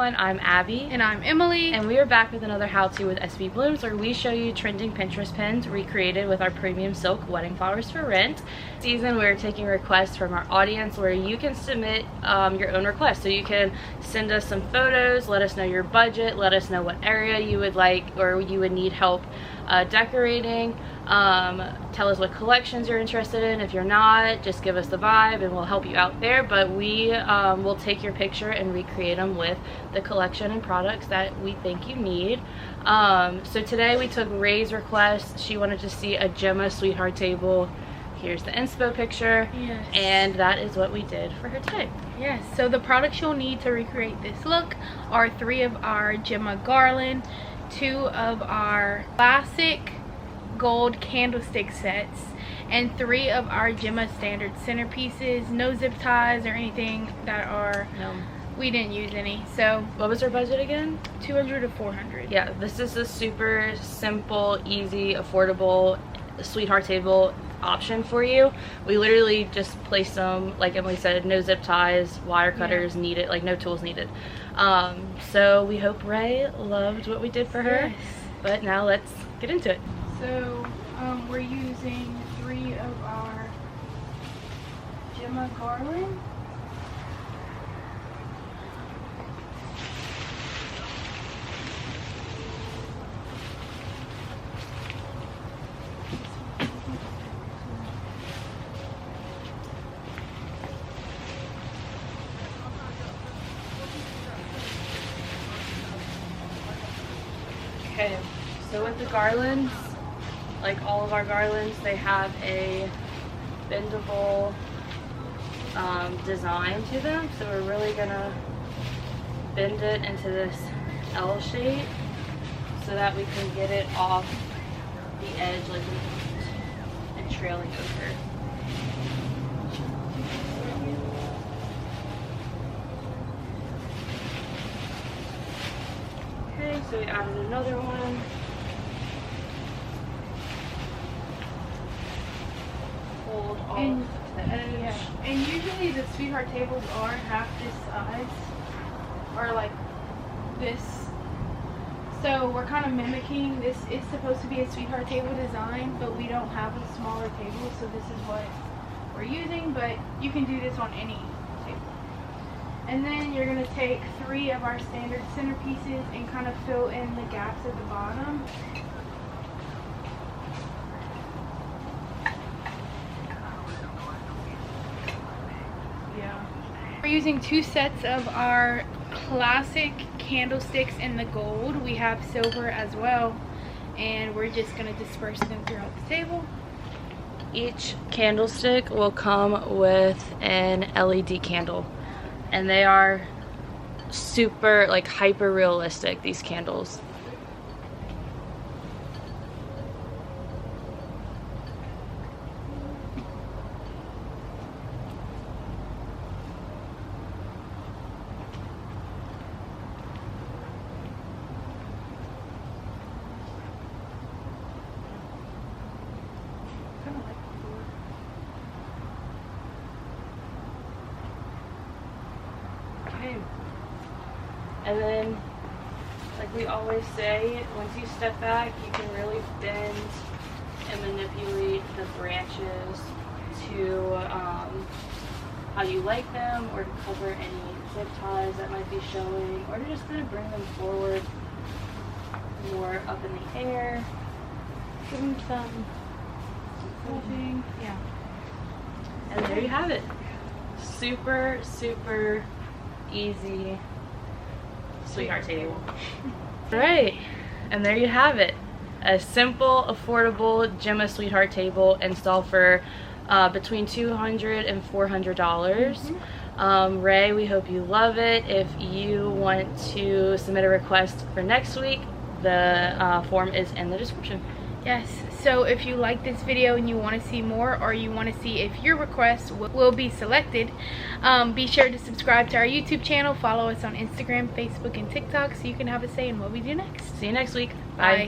everyone, I'm Abby. And I'm Emily. And we are back with another how-to with SBBlooms, where we show you trending Pinterest pins recreated with our premium silk wedding flowers for rent. This season we're taking requests from our audience where you can submit your own requests. So you can send us some photos, let us know your budget, let us know what area you would like or you would need help decorating. Tell us what collections you're interested in. If you're not, just give us the vibe and we'll help you out there. But we will take your picture and recreate them with the collection and products that we think you need. So today we took Ray's request. She wanted to see a Gemma sweetheart table. Here's the inspo picture. Yes. And that is what we did for her today. Yes, so the products you'll need to recreate this look are 3 of our Gemma Garland, 2 of our classic gold candlestick sets, and 3 of our Gemma standard centerpieces. No zip ties or anything that are, we didn't use any. So what was our budget again? $200 to $400. Yeah, this is a super simple, easy, affordable sweetheart table option for you. We literally just place them, like Emily said, no zip ties, wire cutters needed, like no tools needed. So we hope Ray loved what we did for her. Yes. But now let's get into it. So we're using 3 of our Gemma Garland. Okay, so with the garlands, like all of our garlands, they have a bendable design to them. So we're really gonna bend it into this L shape so that we can get it off the edge like we want and trailing over. Okay, so we added another one. Hold off the edge. Yeah. And usually the sweetheart tables are half this size, or like this. So we're kind of mimicking this. It's supposed to be a sweetheart table design, but we don't have a smaller table, so this is what we're using. But you can do this on any table. And then you're going to take 3 of our standard centerpieces and kind of fill in the gaps at the bottom. Yeah. We're using 2 sets of our classic candlesticks in the gold. We have silver as well. And we're just going to disperse them throughout the table. Each candlestick will come with an LED candle. And they are super, like, hyper realistic, these candles. And then, like we always say, once you step back, you can really bend and manipulate the branches to how you like them, or to cover any zip ties that might be showing, or to just kind of bring them forward more up in the air. Give them some fluffing. Yeah. And there you have it. Super, super easy sweetheart table. Alright, and there you have it. A simple, affordable Gemma sweetheart table installed for between $200 and $400. Ray, we hope you love it. If you want to submit a request for next week, the form is in the description. Yes, so if you like this video and you want to see more, or you want to see if your request will be selected, be sure to subscribe to our YouTube channel, follow us on Instagram, Facebook, and TikTok so you can have a say in what we do next. See you next week. Bye. Bye.